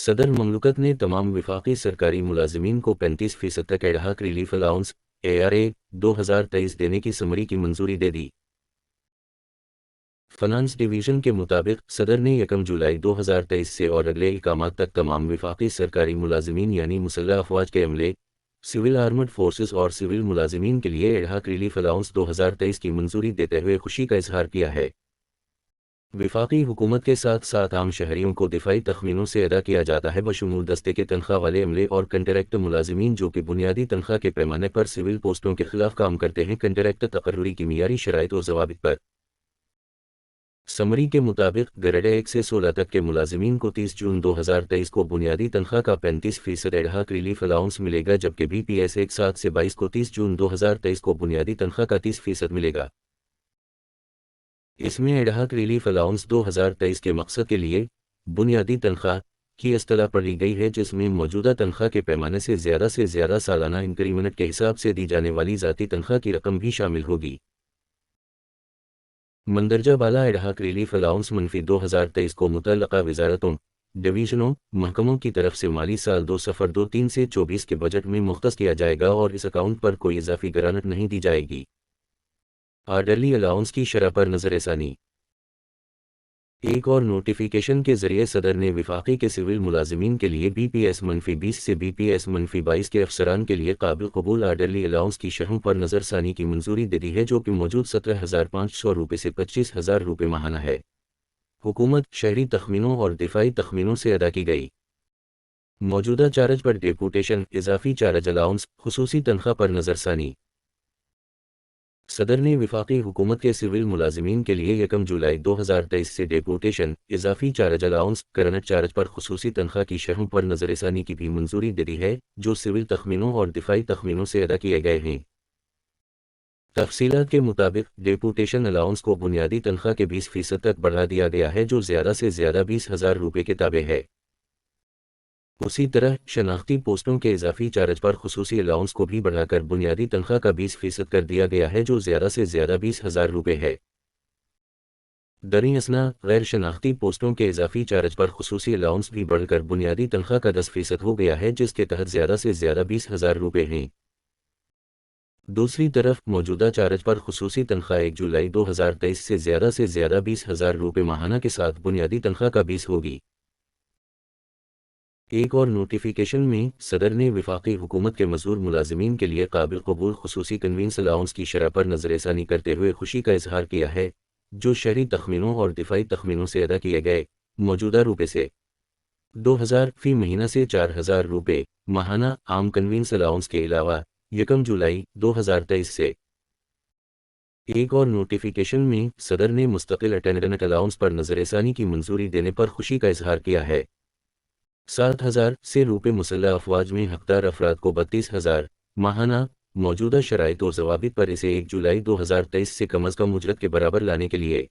صدر مملکت نے تمام وفاقی سرکاری ملازمین کو 35% تک ایڈہاک ریلیف الاؤنس ARA 2023 دینے کی سمری کی منظوری دے دی۔ فنانس ڈویژن کے مطابق صدر نے 1 جولائی 2023 سے اور اگلے اقامات تک تمام وفاقی سرکاری ملازمین یعنی مسلح افواج کے عملے، سول آرمڈ فورسز اور سول ملازمین کے لیے ایڈہاک ریلیف الاؤنس 2023 کی منظوری دیتے ہوئے خوشی کا اظہار کیا ہے۔ وفاقی حکومت کے ساتھ ساتھ عام شہریوں کو دفاعی تخمینوں سے ادا کیا جاتا ہے بشمول دستے کے تنخواہ والے عملے اور کنٹریکٹ ملازمین جو کہ بنیادی تنخواہ کے پیمانے پر سول پوسٹوں کے خلاف کام کرتے ہیں۔ کنٹریکٹ تقرری کی معیاری شرائط و ضوابط پر سمری کے مطابق گریڈ 1 سے 16 تک کے ملازمین کو 30 جون 2023 کو بنیادی تنخواہ کا 35% ایڈہاک ریلیف الاؤنس ملے گا، جبکہ BPS 1 سے 22 کو 30 جون 2023 کو بنیادی تنخواہ کا 30% ملے گا۔ اس میں ایڈہاک ریلیف الاؤنس 2023 کے مقصد کے لیے بنیادی تنخواہ کی اصطلاح پڑھی گئی ہے، جس میں موجودہ تنخواہ کے پیمانے سے زیادہ سالانہ انکریمنٹ کے حساب سے دی جانے والی ذاتی تنخواہ کی رقم بھی شامل ہوگی۔ مندرجہ بالا ایڈہاک ریلیف الاؤنس منفی 2023 کو متعلقہ وزارتوں، ڈویژنوں، محکموں کی طرف سے مالی سال 2023 سے 24 کے بجٹ میں مختص کیا جائے گا اور اس اکاؤنٹ پر کوئی اضافی گرانٹ نہیں دی جائے گی۔ آرڈرلی الاؤنس کی شرح پر نظر ثانی۔ ایک اور نوٹیفیکیشن کے ذریعے صدر نے وفاقی کے سول ملازمین کے لیے BPS-20 سے BPS-22 کے افسران کے لیے قابل قبول آرڈرلی الاؤنس کی شرحوں پر نظر ثانی کی منظوری دے دی ہے، جو کہ موجود 17,500 روپے سے 25,000 روپے ماہانہ ہے۔ حکومت شہری تخمینوں اور دفاعی تخمینوں سے ادا کی گئی موجودہ چارج پر ڈیپوٹیشن، اضافی چارج الاؤنس، خصوصی تنخواہ پر نظر ثانی۔ صدر نے وفاقی حکومت کے سول ملازمین کے لیے 1 جولائی 2023 سے ڈیپوٹیشن، اضافی چارج الاؤنس، کرنٹ چارج پر خصوصی تنخواہ کی شرحوں پر نظر ثانی کی بھی منظوری دے دی ہے، جو سول تخمینوں اور دفاعی تخمینوں سے ادا کیے گئے ہیں۔ تفصیلات کے مطابق ڈیپوٹیشن الاؤنس کو بنیادی تنخواہ کے 20% تک بڑھا دیا گیا ہے، جو زیادہ سے زیادہ 20,000 روپے کے تابع ہے۔ اسی طرح شناختی پوسٹوں کے اضافی چارج پر خصوصی الاؤنس کو بھی بڑھا کر بنیادی تنخواہ کا 20% کر دیا گیا ہے، جو زیادہ سے زیادہ 20,000 روپے ہے۔ دریں اثنا غیر شناختی پوسٹوں کے اضافی چارج پر خصوصی الاؤنس بھی بڑھ کر بنیادی تنخواہ کا 10% ہو گیا ہے، جس کے تحت زیادہ سے زیادہ 20,000 روپے ہیں۔ دوسری طرف موجودہ چارج پر خصوصی تنخواہ 1 جولائی 2023 سے زیادہ 20,000 روپے ماہانہ کے ساتھ بنیادی تنخواہ کا 20 ہوگی۔ ایک اور نوٹیفیکیشن میں صدر نے وفاقی حکومت کے مزدور ملازمین کے لیے قابل قبول خصوصی کنوینس الاؤنس کی شرح پر نظر ثانی کرتے ہوئے خوشی کا اظہار کیا ہے، جو شہری تخمینوں اور دفاعی تخمینوں سے ادا کیے گئے موجودہ روپے سے 2,000 فی مہینہ سے 4,000 روپے ماہانہ عام کنوینس الاؤنس کے علاوہ 1 جولائی 2023 سے۔ ایک اور نوٹیفیکیشن میں صدر نے مستقل اٹینڈنٹ الاؤنس پر نظر ثانی کی منظوری دینے پر خوشی کا اظہار کیا ہے۔ 7,000 سے روپے مسلح افواج میں حقدار افراد کو 32,000 ماہانہ موجودہ شرائط و ضوابط پر اسے 1 جولائی 2023 سے کم از کم اجرت کے برابر لانے کے لیے